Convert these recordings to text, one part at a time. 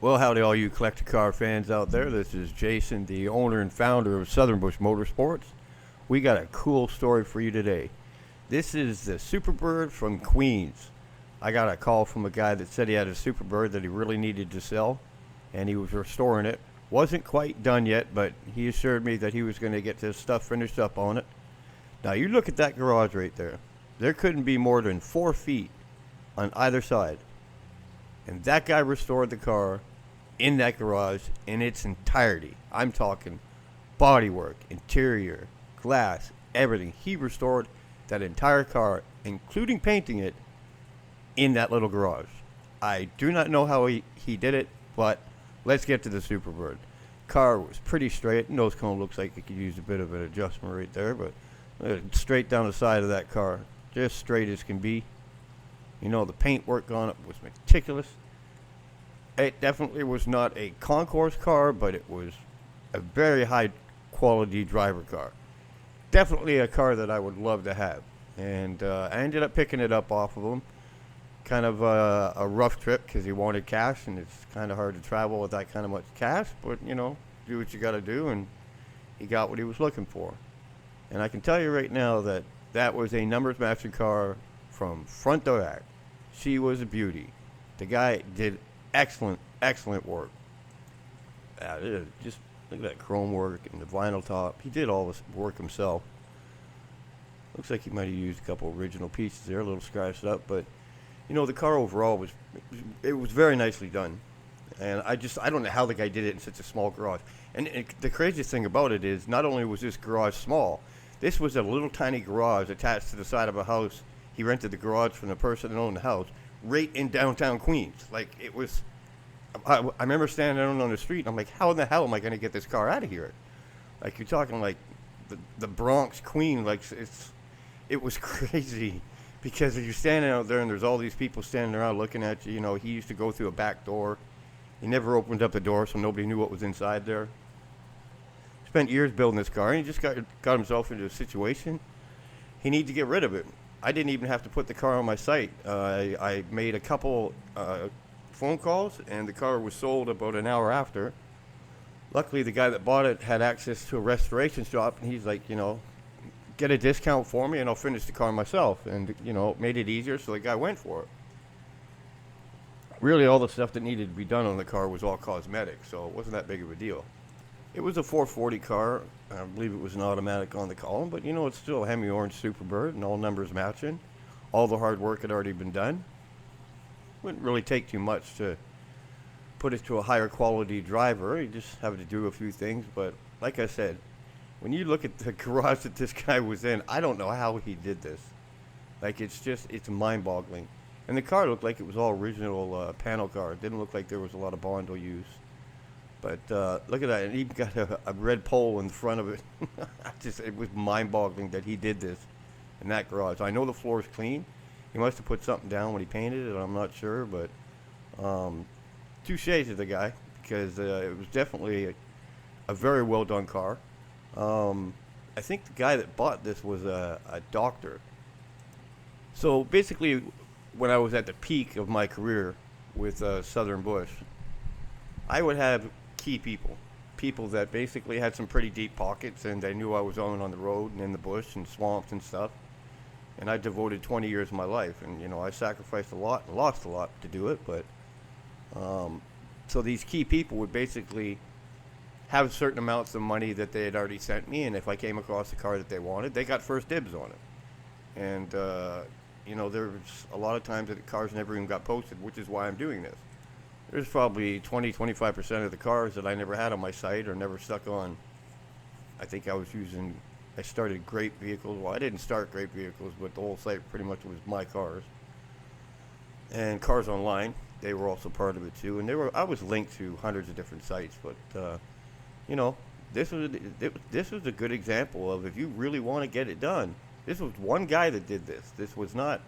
Well, howdy, all you collector car fans out there. This is Jason, the owner and founder of Southern Bush Motorsports. We got a cool story for you today. This is the Superbird from Queens. I got a call from a guy that said he had a Superbird that he really needed to sell, and he was restoring it. Wasn't quite done yet, but he assured me that he was going to get this stuff finished up on it. Now, you look at that garage right there. There couldn't be more than 4 feet on either side. And that guy restored the car in that garage in its entirety. I'm talking bodywork, interior, glass, everything. He restored that entire car, including painting it, in that little garage. I do not know how he did it, but let's get to the Superbird. Car was pretty straight. Nose cone looks like it could use a bit of an adjustment right there, but straight down the side of that car, just straight as can be. You know, the paint work on it was meticulous. It definitely was not a concourse car, but it was a very high quality driver car. Definitely a car that I would love to have. And I ended up picking it up off of him. Kind of a rough trip because he wanted cash, and it's kind of hard to travel with that kind of much cash. But, you know, do what you got to do, and he got what he was looking for. And I can tell you right now that that was a numbers matching car from front to back. She was a beauty. The guy did excellent work. Just look at that chrome work and the vinyl top. He did all this work himself. Looks like he might have used a couple original pieces there, a little scratched up, but you know, the car overall was very nicely done. And I don't know how the guy did it in such a small garage. And the craziest thing about it is, not only was this garage small, this was a little tiny garage attached to the side of a house. He rented the garage from the person that owned the house, right in downtown Queens. Like, it was, I remember standing down on the street, and I'm like, how in the hell am I going to get this car out of here? Like, you're talking like the Bronx, Queen, like, it was crazy. Because you're standing out there, and there's all these people standing around looking at you. You know, he used to go through a back door. He never opened up the door, so nobody knew what was inside there. Spent years building this car, and he just got himself into a situation. He needed to get rid of it. I didn't even have to put the car on my site. I made a couple phone calls, and the car was sold about an hour after. Luckily, the guy that bought it had access to a restoration shop, and he's like, you know, get a discount for me, and I'll finish the car myself. And, you know, it made it easier, so the guy went for it. Really, all the stuff that needed to be done on the car was all cosmetic, so it wasn't that big of a deal. It was a 440 car. I believe it was an automatic on the column, but, you know, it's still a Hemi Orange Superbird, and all numbers matching. All the hard work had already been done. Wouldn't really take too much to put it to a higher quality driver. You just have to do a few things, but like I said, when you look at the garage that this guy was in, I don't know how he did this. Like, it's mind-boggling. And the car looked like it was all original panel car. It didn't look like there was a lot of Bondo use. But look at that. And he got a red pole in front of it. It was mind-boggling that he did this in that garage. I know the floor is clean. He must have put something down when he painted it. I'm not sure. But touche to the guy, because it was definitely a very well-done car. I think the guy that bought this was a doctor. So basically, when I was at the peak of my career with Southern Bush, I would have key people that basically had some pretty deep pockets, and they knew I was on the road and in the bush and swamps and stuff. And I devoted 20 years of my life, and you know, I sacrificed a lot and lost a lot to do it. But so these key people would basically have certain amounts of money that they had already sent me, and if I came across the car that they wanted, they got first dibs on it. And you know, there was a lot of times that the cars never even got posted, which is why I'm doing this. There's probably 20-25% of the cars that I never had on my site or never stuck on. I think I started Great Vehicles. Well, I didn't start Great Vehicles, but the whole site pretty much was my cars. And Cars Online, they were also part of it too. And I was linked to hundreds of different sites, but you know, this was a good example of, if you really want to get it done. This was one guy that did this. This was not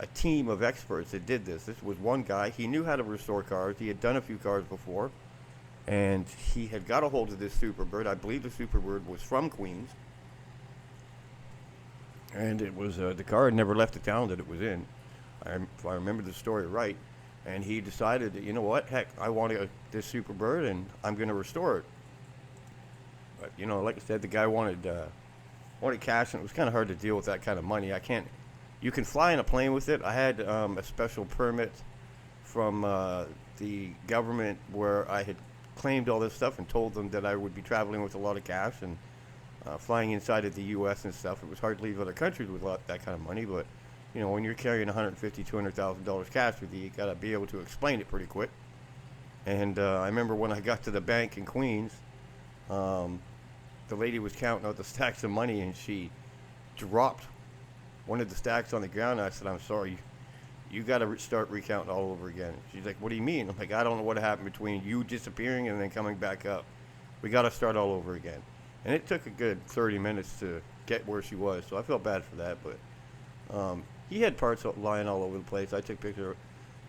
a team of experts that did this. This was one guy. He knew how to restore cars. He had done a few cars before, and he had got a hold of this Superbird. I believe the Superbird was from Queens, and it was the car had never left the town that it was in. If I remember the story right, And he decided that, you know what, heck, I want this Superbird and I'm going to restore it. But, you know, like I said, the guy wanted cash, and it was kind of hard to deal with that kind of money. I can't. You can fly in a plane with it. I had a special permit from the government where I had claimed all this stuff and told them that I would be traveling with a lot of cash and flying inside of the U.S. and stuff. It was hard to leave other countries with that kind of money, but you know, when you're carrying $150,000, $200,000 cash with you, you gotta be able to explain it pretty quick. And I remember when I got to the bank in Queens, the lady was counting out the stacks of money, and she dropped one of the stacks on the ground. I said, "I'm sorry, you got to start recounting all over again." She's like, "What do you mean?" I'm like, "I don't know what happened between you disappearing and then coming back up. We got to start all over again." And it took a good 30 minutes to get where she was, so I felt bad for that. But he had parts lying all over the place. I took pictures.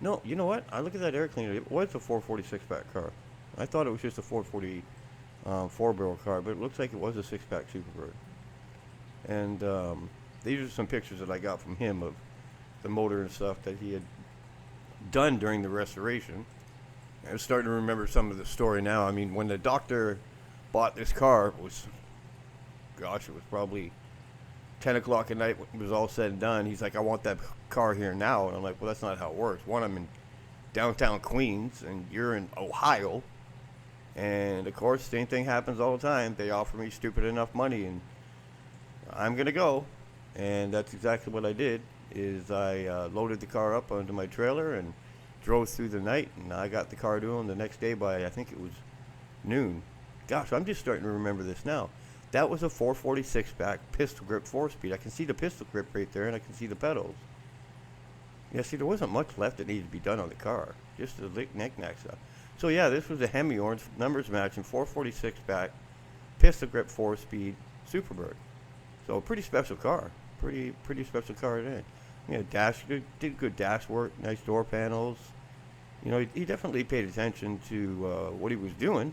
No, you know what? I look at that air cleaner. It was a 446-pack car. I thought it was just a 440 four-barrel car, but it looks like it was a six-pack Superbird. And these are some pictures that I got from him of the motor and stuff that he had done during the restoration. I'm starting to remember some of the story now. I mean, when the doctor bought this car, it was probably 10 o'clock at night when it was all said and done. He's like, "I want that car here now." And I'm like, "Well, that's not how it works. One, I'm in downtown Queens, and you're in Ohio. And, of course, same thing happens all the time. They offer me stupid enough money, and I'm going to go." And that's exactly what I did, is I loaded the car up onto my trailer and drove through the night. And I got the car to him the next day by, I think it was noon. Gosh, I'm just starting to remember this now. That was a 446-back pistol grip 4-speed. I can see the pistol grip right there, and I can see the pedals. Yeah, see, there wasn't much left that needed to be done on the car. Just the knick-knack stuff. So, yeah, this was a Hemi Orange numbers matching 446-back pistol grip 4-speed Superbird. So, a pretty special car. Pretty special car then. Yeah, did good dash work, nice door panels. You know, he definitely paid attention to what he was doing.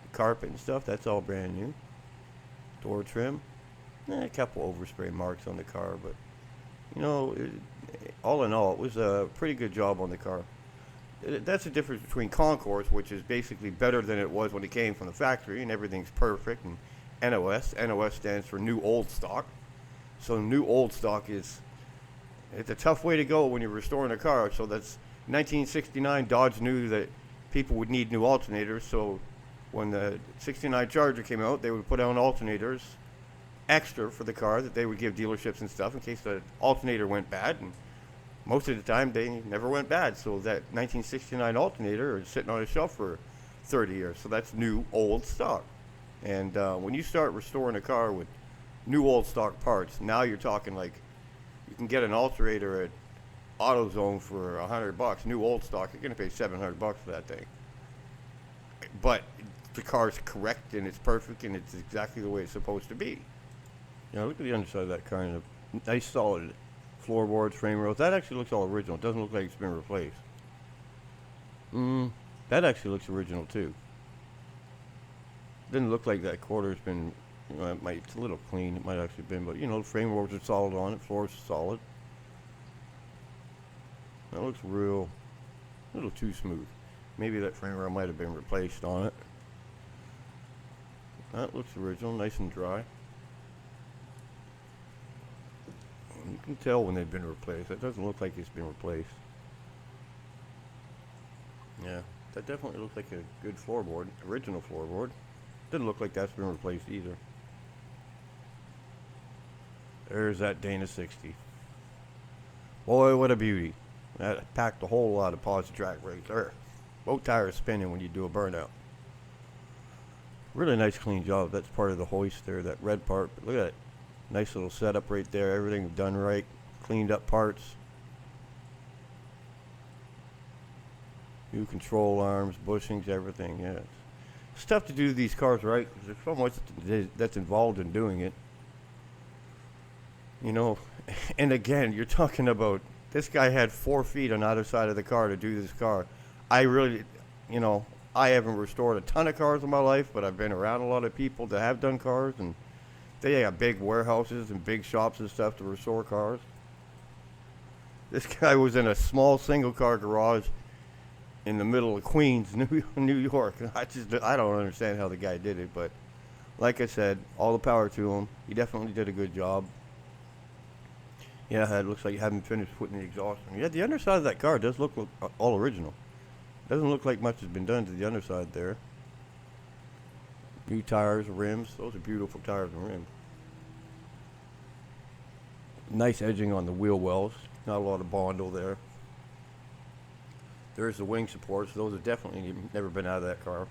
The carpet and stuff, that's all brand new. Door trim. A couple overspray marks on the car, but, you know, all in all, it was a pretty good job on the car. That's the difference between Concours, which is basically better than it was when it came from the factory, and everything's perfect, and NOS. NOS stands for New Old Stock. So New Old Stock it's a tough way to go when you're restoring a car. So that's 1969. Dodge knew that people would need new alternators, so when the 69 Charger came out, they would put on alternators extra for the car that they would give dealerships and stuff in case the alternator went bad. And most of the time, they never went bad. So that 1969 alternator is sitting on a shelf for 30 years. So that's new old stock. And when you start restoring a car with new old stock parts, now you're talking like you can get an alternator at AutoZone for $100. New old stock, you're going to pay $700 for that thing. But the car's correct and it's perfect and it's exactly the way it's supposed to be. You know, look at the underside of that car. A nice solid floorboards, frame rails. That actually looks all original. It doesn't look like it's been replaced. That actually looks original too. Didn't look like that quarter's been, you know, it's a little clean. It might actually have been, but you know, the frame rails are solid on it. Floor's solid. That looks a little too smooth. Maybe that frame rail might have been replaced on it. That looks original, nice and dry. You can tell when they've been replaced. That doesn't look like it's been replaced. Yeah, that definitely looks like a good floorboard, original floorboard. Doesn't look like that's been replaced either. There's that Dana 60. Boy, what a beauty. That packed a whole lot of positive track right there. Both tires spinning when you do a burnout. Really nice clean job. That's part of the hoist there, that red part. But look at that. Nice little setup right there. Everything done right. Cleaned up parts. New control arms, bushings, everything. Yeah. It's tough to do these cars right because there's so much that's involved in doing it. You know, and again, you're talking about this guy had 4 feet on either side of the car to do this car. I really, you know, I haven't restored a ton of cars in my life, but I've been around a lot of people that have done cars, and they got big warehouses and big shops and stuff to restore cars. This guy was in a small single car garage in the middle of Queens, New York. I don't understand how the guy did it, but like I said, all the power to him. He definitely did a good job. Yeah, it looks like you haven't finished putting the exhaust on. Yeah, the underside of that car does look all original. Doesn't look like much has been done to the underside there. New tires, rims. Those are beautiful tires and rims. Nice edging on the wheel wells. Not a lot of Bondo there. There's the wing supports. Those have definitely never been out of that car.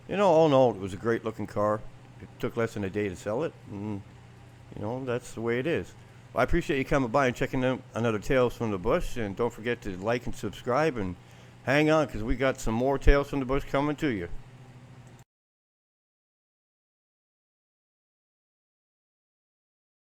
You know, all in all, it was a great looking car. It took less than a day to sell it, and you know, that's the way it is. Well, I appreciate you coming by and checking out another Tales from the Bush, and don't forget to like and subscribe, and hang on, because we got some more Tales from the Bush coming to you.